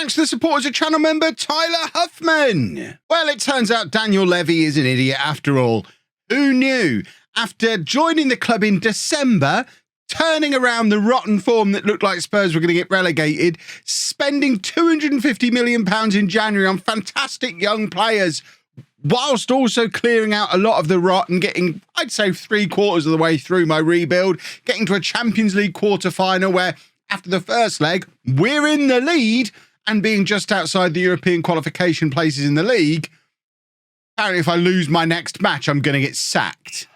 Thanks to the support as a channel member, Tyler Huffman. Well, it turns out Daniel Levy is an idiot after all. Who knew? After joining the club in December, turning around the rotten form that looked like Spurs were going to get relegated, spending £250 million in January on fantastic young players, whilst also clearing out a lot of the rot and getting, I'd say, 3/4 of the way through my rebuild, getting to a Champions League quarter-final where, after the first leg, we're in the lead and being just outside the European qualification places in the league. Apparently, if I lose my next match, I'm going to get sacked.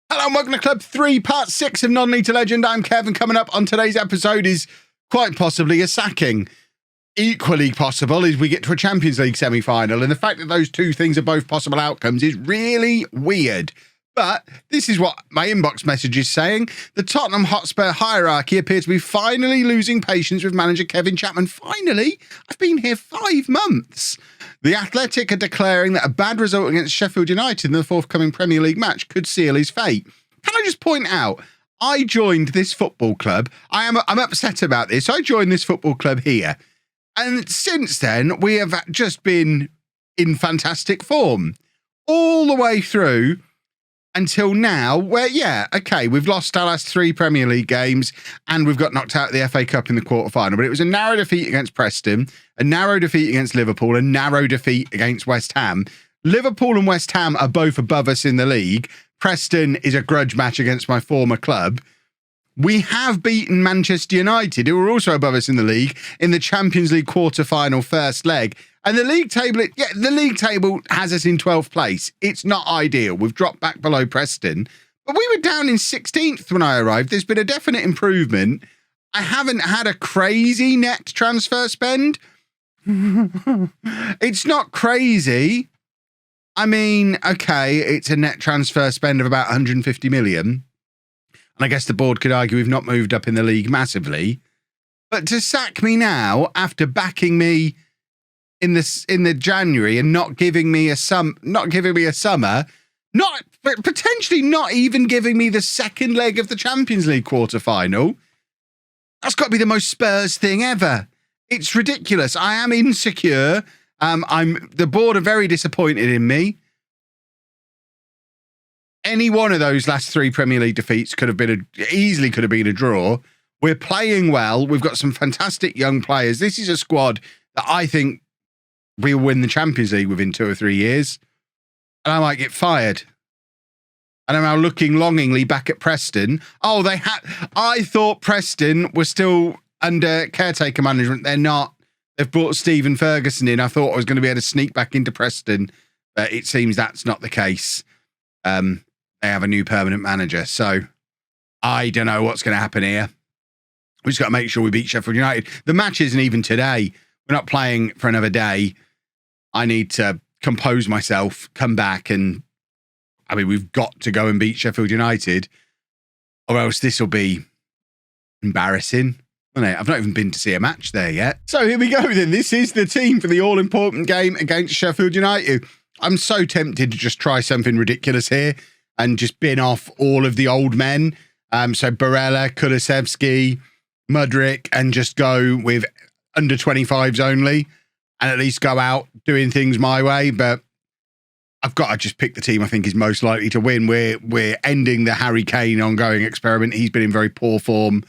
Hello and welcome to Club 3, Part 6 of Non-League to Legend. I'm Kevin. Coming up on today's episode is quite possibly a sacking. Equally possible is we get to a Champions League semi-final, and the fact that those two things are both possible outcomes is really weird. But this is what my inbox message is saying. The Tottenham Hotspur hierarchy appear to be finally losing patience with manager Kevin Chapman. Finally? I've been here 5 months. The Athletic are declaring that a bad result against Sheffield United in the forthcoming Premier League match could seal his fate. Can I just point out, I joined this football club. I'm upset about this. I joined this football club here. And since then, we have just been in fantastic form all the way through until now, where, yeah, okay, we've lost our last 3 Premier League games and we've got knocked out of the FA Cup in the quarterfinal. But it was a narrow defeat against Preston, a narrow defeat against Liverpool, a narrow defeat against West Ham. Liverpool and West Ham are both above us in the league. Preston is a grudge match against my former club. We have beaten Manchester United, who are also above us in the league, in the Champions League quarter-final first leg. And the league table has us in 12th place. It's not ideal. We've dropped back below Preston. But we were down in 16th when I arrived. There's been a definite improvement. I haven't had a crazy net transfer spend. It's not crazy. I mean, okay, it's a net transfer spend of about 150 million. And I guess the board could argue we've not moved up in the league massively. But to sack me now after backing me in the January and not giving me a summer, potentially not even giving me the second leg of the Champions League quarter-final, that's got to be the most Spurs thing ever. It's ridiculous. I am insecure. The board are very disappointed in me. Any one of those last 3 Premier League defeats easily could have been a draw. We're playing well. We've got some fantastic young players. This is a squad that I think we'll win the Champions League within 2 or 3 years. And I might get fired. And I'm now looking longingly back at Preston. Oh, I thought Preston was still under caretaker management. They're not. They've brought Stephen Ferguson in. I thought I was going to be able to sneak back into Preston. But it seems that's not the case. They have a new permanent manager. So I don't know what's going to happen here. We just got to make sure we beat Sheffield United. The match isn't even today. We're not playing for another day. I need to compose myself, come back, and I mean, we've got to go and beat Sheffield United, or else this will be embarrassing. I've not even been to see a match there yet. So here we go then. This is the team for the all-important game against Sheffield United. I'm so tempted to just try something ridiculous here and just bin off all of the old men. So Barella, Kulusevski, Mudryk, and just go with under 25s only and at least go out doing things my way. But I've got to just pick the team I think is most likely to win. We're ending the Harry Kane ongoing experiment. He's been in very poor form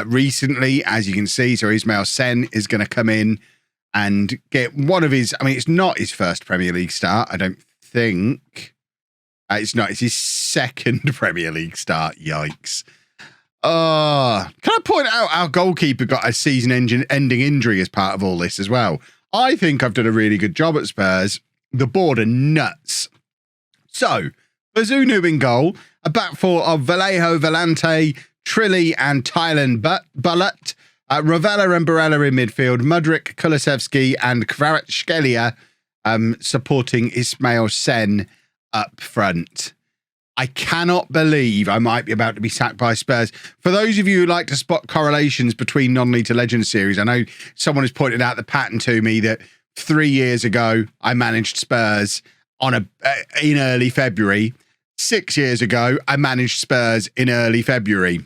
recently, as you can see. So Ismail Sen is going to come in and get one of his, I mean, it's not his first Premier League start, I don't think. It's not, it's his second Premier League start. Yikes. Can I point out our goalkeeper got a season-ending injury as part of all this as well? I think I've done a really good job at Spurs. The board are nuts. So, Bazunu in goal, a back four of Vallejo, Vellante, Trilly and Thailand Bullet, Ravella and Barella in midfield, Mudryk, Kulusevski and Kvaratskhelia supporting Ismail Sen up front. I cannot believe I might be about to be sacked by Spurs. For those of you who like to spot correlations between Non-League to Legend series, I know someone has pointed out the pattern to me that 3 years ago I managed Spurs in early February. 6 years ago, I managed Spurs in early February.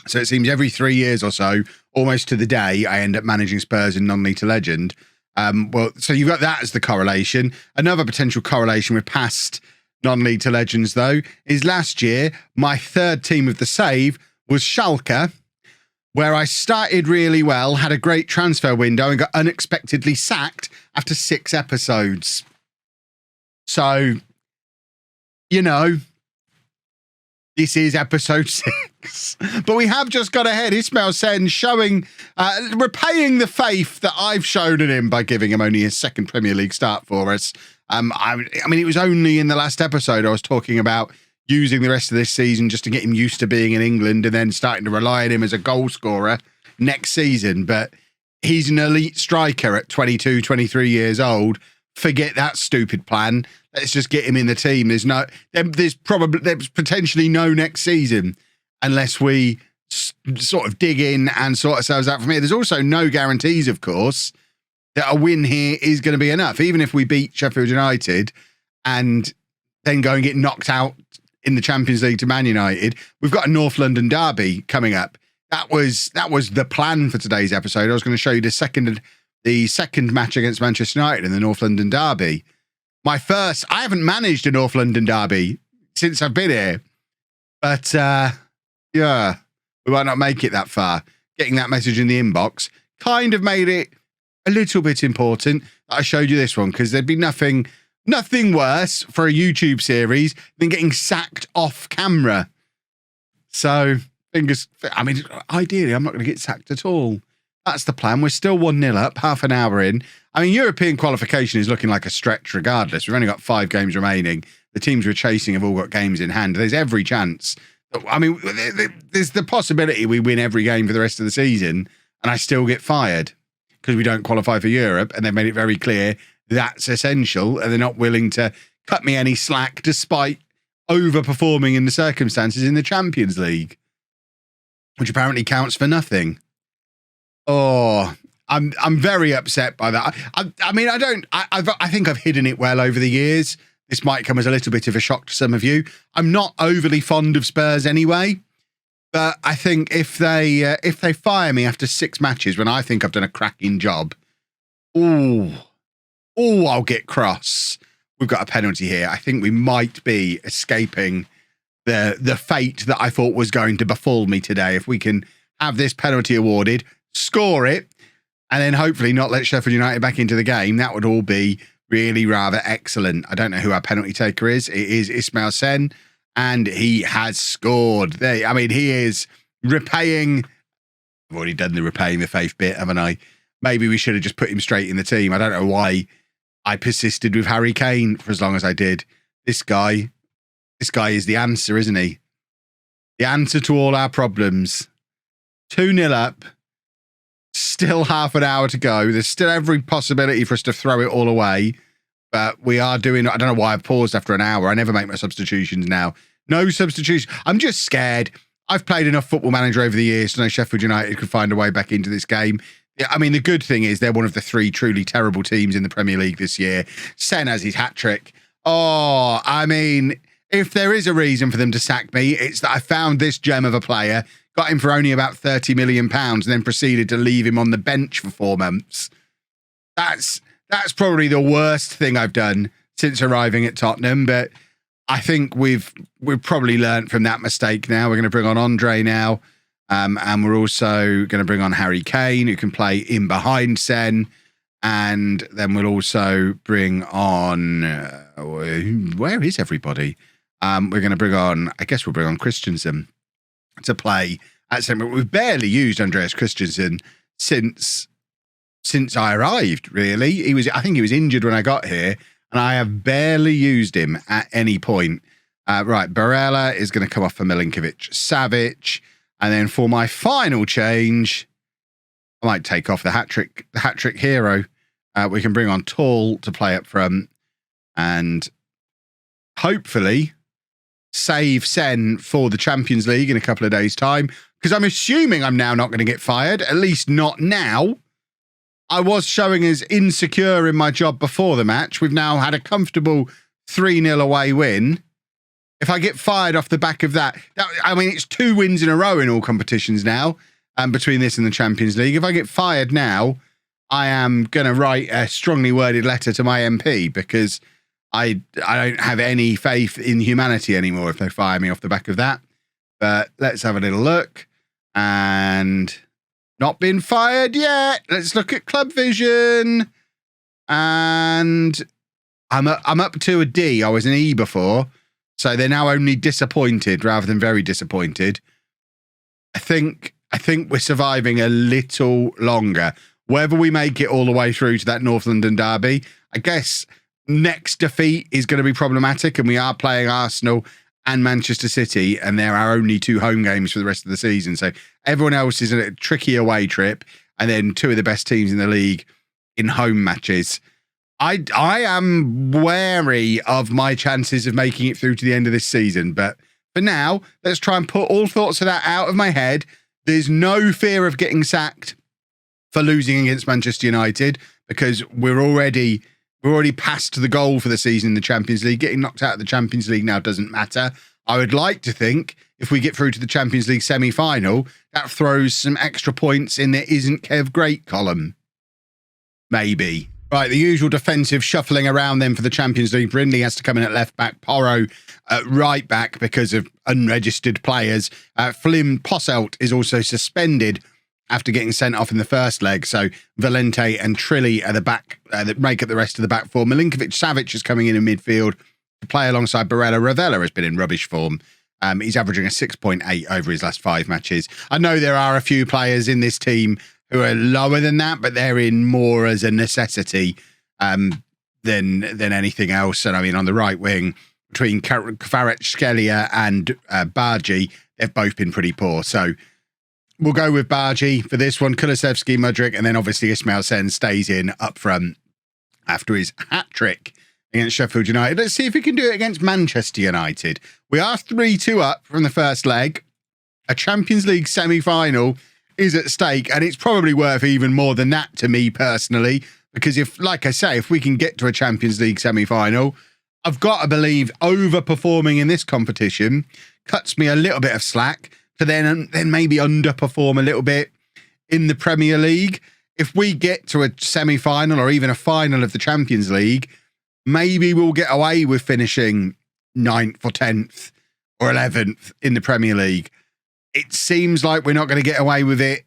So it seems every 3 years or so, almost to the day, I end up managing Spurs in non-league to legend. Well, so you've got that as the correlation. Another potential correlation with past non-league to legends, though, is last year, my third team of the save was Schalke, where I started really well, had a great transfer window, and got unexpectedly sacked after 6 episodes. So, you know, this is episode 6. But we have just got ahead. Ismail Sen showing, repaying the faith that I've shown in him by giving him only his second Premier League start for us. I mean, it was only in the last episode I was talking about using the rest of this season just to get him used to being in England and then starting to rely on him as a goal scorer next season. But he's an elite striker at 22, 23 years old. Forget that stupid plan. Let's just get him in the team. There's potentially no next season unless we sort of dig in and sort ourselves out from here. There's also no guarantees, of course, that a win here is going to be enough. Even if we beat Sheffield United and then go and get knocked out in the Champions League to Man United, we've got a North London derby coming up. That was the plan for today's episode. I was going to show you the second match against Manchester United in the North London derby. I haven't managed a North London derby since I've been here. But, yeah, we might not make it that far. Getting that message in the inbox kind of made it a little bit important that I showed you this one, because there'd be nothing worse for a YouTube series than getting sacked off camera. So, ideally, I'm not going to get sacked at all. That's the plan. We're still 1-0 up, half an hour in. I mean, European qualification is looking like a stretch regardless. We've only got 5 games remaining. The teams we're chasing have all got games in hand. There's every chance. I mean, there's the possibility we win every game for the rest of the season and I still get fired because we don't qualify for Europe, and they've made it very clear that's essential, and they're not willing to cut me any slack despite overperforming in the circumstances in the Champions League, which apparently counts for nothing. Oh, I'm very upset by that. I think I've hidden it well over the years. This might come as a little bit of a shock to some of you. I'm not overly fond of Spurs anyway, but I think if they fire me after 6 matches when I think I've done a cracking job, I'll get cross. We've got a penalty here. I think we might be escaping the fate that I thought was going to befall me today. If we can have this penalty awarded, score it, and then hopefully not let Sheffield United back into the game, that would all be really rather excellent. I don't know who our penalty taker is. It is Ismail Sen, and he has scored. He is repaying. I've already done the repaying the faith bit, haven't I? Maybe we should have just put him straight in the team. I don't know why I persisted with Harry Kane for as long as I did. This guy is the answer, isn't he? The answer to all our problems. 2-0 up. Still half an hour to go. There's still every possibility for us to throw it all away. But we are doing, I don't know why I've paused after an hour. I never make my substitutions now. No substitution. I'm just scared. I've played enough Football Manager over the years to know Sheffield United could find a way back into this game. I mean, the good thing is they're one of the 3 truly terrible teams in the Premier League this year. Sen has his hat-trick. Oh, I mean, if there is a reason for them to sack me, it's that I found this gem of a player, got him for only about £30 million, and then proceeded to leave him on the bench for 4 months. That's probably the worst thing I've done since arriving at Tottenham, but I think we've probably learnt from that mistake now. We're going to bring on Andre now, and we're also going to bring on Harry Kane, who can play in behind Sen, and then we'll also bring on... where is everybody? We're going to bring on... I guess we'll bring on Christensen to play at centre. We've barely used Andreas Christensen since I arrived, really. I think he was injured when I got here, and I have barely used him at any point. Right, Barella is going to come off for Milinkovic-Savic, and then for my final change, I might take off the hat-trick hero. We can bring on Tall to play up front, and hopefully save Sen for the Champions League in a couple of days' time, because I'm assuming I'm now not going to get fired, at least not now. I was showing as insecure in my job before the match. We've now had a comfortable 3-0 away win. if I get fired off the back of that, I mean, it's 2 wins in a row in all competitions now, between this and the Champions League. If I get fired now, I am going to write a strongly worded letter to my MP, because I don't have any faith in humanity anymore if they fire me off the back of that. But let's have a little look. And not been fired yet. Let's look at Club Vision. And I'm up to a D. I was an E before. So they're now only disappointed rather than very disappointed. I think we're surviving a little longer. Whether we make it all the way through to that North London derby, I guess next defeat is going to be problematic, and we are playing Arsenal and Manchester City, and they're our only 2 home games for the rest of the season. So everyone else is a tricky away trip, and then 2 of the best teams in the league in home matches. I am wary of my chances of making it through to the end of this season, but for now, let's try and put all thoughts of that out of my head. There's no fear of getting sacked for losing against Manchester United, because we're already past the goal for the season in the Champions League. Getting knocked out of the Champions League now doesn't matter. I would like to think if we get through to the Champions League semi-final, that throws some extra points in the isn't Kev great column. Maybe. Right, the usual defensive shuffling around then for the Champions League. Brindley has to come in at left back, Porro at right back because of unregistered players. Flynn Posselt is also suspended after getting sent off in the first leg. So Valente and Trilli are the back that make up the rest of the back four. Milinkovic-Savic is coming in midfield to play alongside Barella. Ravella has been in rubbish form. He's averaging a 6.8 over his last 5 matches. I know there are a few players in this team who are lower than that, but they're in more as a necessity than anything else. And I mean, on the right wing, between Kvaratskhelia and Bargi, they've both been pretty poor. So we'll go with Bargi for this one. Kulusevski, Mudryk, and then obviously Ismail Sen stays in up front after his hat-trick against Sheffield United. Let's see if we can do it against Manchester United. We are 3-2 up from the first leg. A Champions League semi-final is at stake, and it's probably worth even more than that to me personally, because if, like I say, if we can get to a Champions League semi-final, I've got to believe overperforming in this competition cuts me a little bit of slack to then maybe underperform a little bit in the Premier League. If we get to a semi-final or even a final of the Champions League, maybe we'll get away with finishing 9th or 10th or 11th in the Premier League. It seems like we're not going to get away with it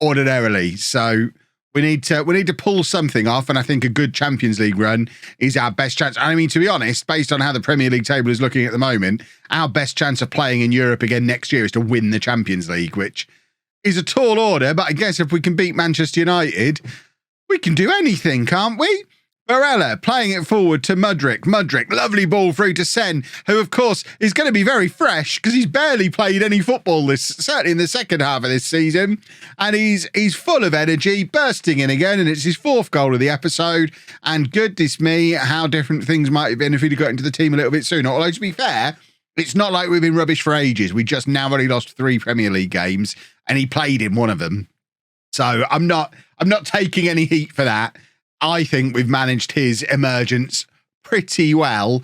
ordinarily. So we need to pull something off, and I think a good Champions League run is our best chance. I mean, to be honest, based on how the Premier League table is looking at the moment, our best chance of playing in Europe again next year is to win the Champions League, which is a tall order, but I guess if we can beat Manchester United, we can do anything, can't we? Barella playing it forward to Mudryk. Mudryk, lovely ball through to Sen, who, of course, is going to be very fresh because he's barely played any football certainly in the second half of this season. And he's full of energy, bursting in again, and it's his 4th goal of the episode. And goodness me, how different things might have been if he'd have got into the team a little bit sooner. Although, to be fair, it's not like we've been rubbish for ages. We just now only lost 3 Premier League games, and he played in one of them. So I'm not taking any heat for that. I think we've managed his emergence pretty well.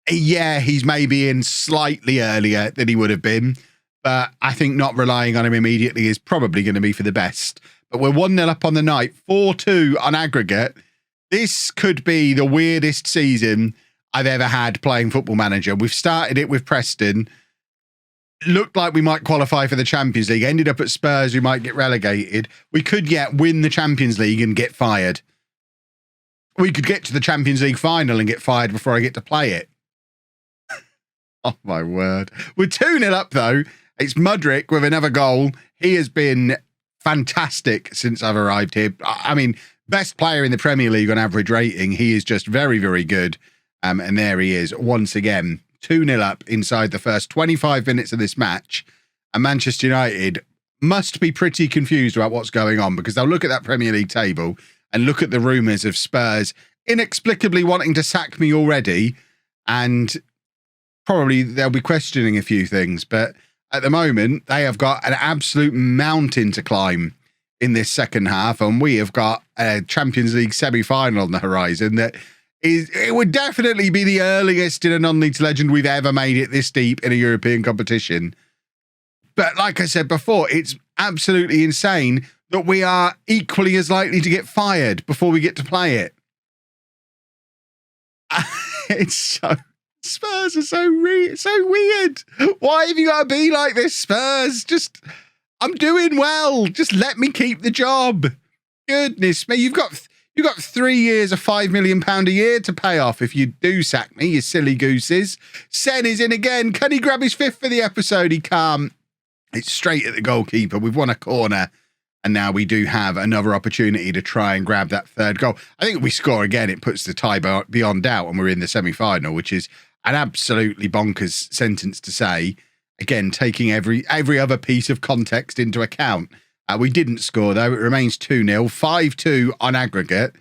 Yeah, he's maybe in slightly earlier than he would have been, but I think not relying on him immediately is probably going to be for the best. But we're 1-0 up on the night, 4-2 on aggregate. This could be the weirdest season I've ever had playing Football Manager. We've started it with Preston. Looked like we might qualify for the Champions League. Ended up at Spurs, we might get relegated. We could yet win the Champions League and get fired. We could get to the Champions League final and get fired before I get to play it. Oh, my word. We're 2-0 up, though. It's Mudryk with another goal. He has been fantastic since I've arrived here. I mean, best player in the Premier League on average rating. He is just very, very good. And there he is once again. 2-0 up inside the first 25 minutes of this match. And Manchester United must be pretty confused about what's going on, because they'll look at that Premier League table and look at the rumours of Spurs inexplicably wanting to sack me already, and probably they'll be questioning a few things. But at the moment, they have got an absolute mountain to climb in this second half, and we have got a Champions League semi-final on the horizon that it would definitely be the earliest in a non-league to legend we've ever made it this deep in a European competition. But like I said before, it's absolutely insane that we are equally as likely to get fired before we get to play it. It's so... Spurs are so weird. Why have you got to be like this, Spurs? Just, I'm doing well. Just let me keep the job. Goodness me, you've got 3 years of £5 million a year to pay off if you do sack me, you silly gooses. Sen is in again. Can he grab his fifth for the episode? He can't. It's straight at the goalkeeper. We've won a corner. And now we do have another opportunity to try and grab that third goal. I think if we score again, it puts the tie beyond doubt and we're in the semi-final, which is an absolutely bonkers sentence to say. Again, taking every other piece of context into account. We didn't score, though. It remains 2-0, 5-2 on aggregate.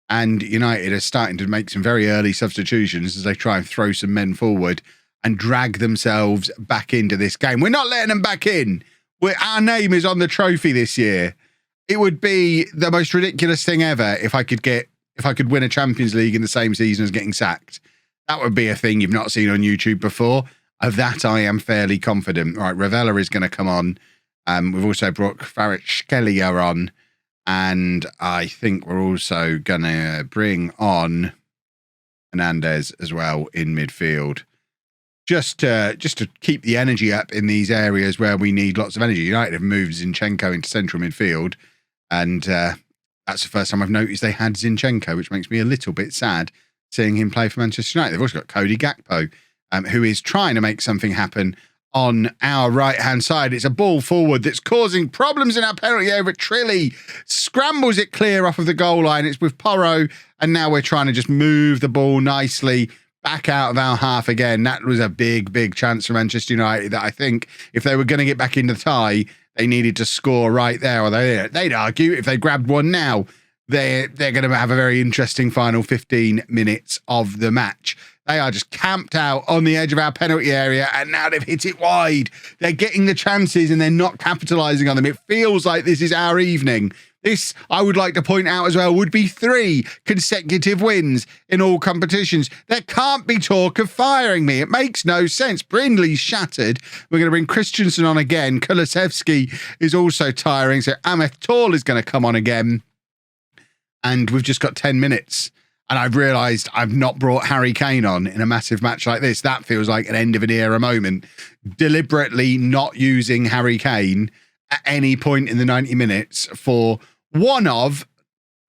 And United are starting to make some very early substitutions as they try and throw some men forward and drag themselves back into this game. We're not letting them back in. Our name is on the trophy this year. It would be the most ridiculous thing ever if I could win a Champions League in the same season as getting sacked. That would be a thing you've not seen on YouTube before. Of that, I am fairly confident. Right, Ravella is going to come on. We've also brought Kvaratskhelia on. And I think we're also going to bring on Hernandez as well in midfield. Just to keep the energy up in these areas where we need lots of energy. United have moved Zinchenko into central midfield. And that's the first time I've noticed they had Zinchenko, which makes me a little bit sad seeing him play for Manchester United. They've also got Cody Gakpo, who is trying to make something happen on our right-hand side. It's a ball forward that's causing problems in our penalty area, but Trilly scrambles it clear off of the goal line. It's with Porro, and now we're trying to just move the ball nicely back out of our half again. That was a big, big chance for Manchester United that I think if they were going to get back in the tie, they needed to score right there. Or they'd argue if they grabbed one now, they're going to have a very interesting final 15 minutes of the match. They are just camped out on the edge of our penalty area, and now they've hit it wide. They're getting the chances, and they're not capitalising on them. It feels like this is our evening. This, I would like to point out as well, would be 3 consecutive wins in all competitions. There can't be talk of firing me. It makes no sense. Brindley's shattered. We're going to bring Christensen on again. Kulusevski is also tiring, so Ameth Tall is going to come on again. And we've just got 10 minutes. And I've realised I've not brought Harry Kane on in a massive match like this. That feels like an end of an era moment. Deliberately not using Harry Kane at any point in the 90 minutes for one of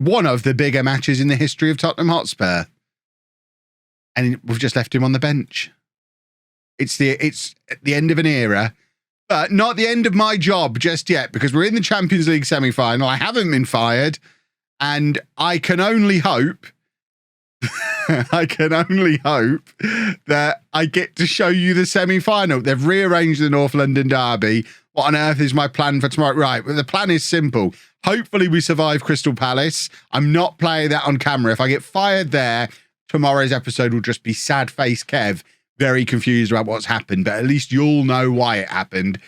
the bigger matches in the history of Tottenham Hotspur. And we've just left him on the bench. It's the end of an era, but not the end of my job just yet, because we're in the Champions League semi-final. I haven't been fired, and I can only hope that I get to show you the semi-final. They've rearranged the North London derby. What on earth is my plan for tomorrow? Right, well, the plan is simple. Hopefully we survive Crystal Palace. I'm not playing that on camera. If I get fired there, tomorrow's episode will just be sad face Kev, very confused about what's happened, but at least you'll know why it happened.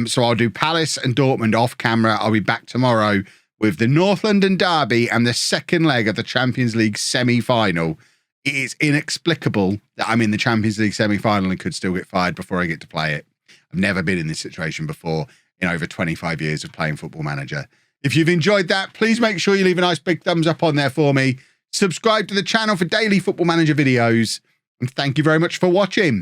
So I'll do Palace and Dortmund off camera. I'll be back tomorrow with the North London derby and the second leg of the Champions League semi-final. It is inexplicable that I'm in the Champions League semi-final and could still get fired before I get to play it. I've never been in this situation before in over 25 years of playing Football Manager. If you've enjoyed that, please make sure you leave a nice big thumbs up on there for me. Subscribe to the channel for daily Football Manager videos. And thank you very much for watching.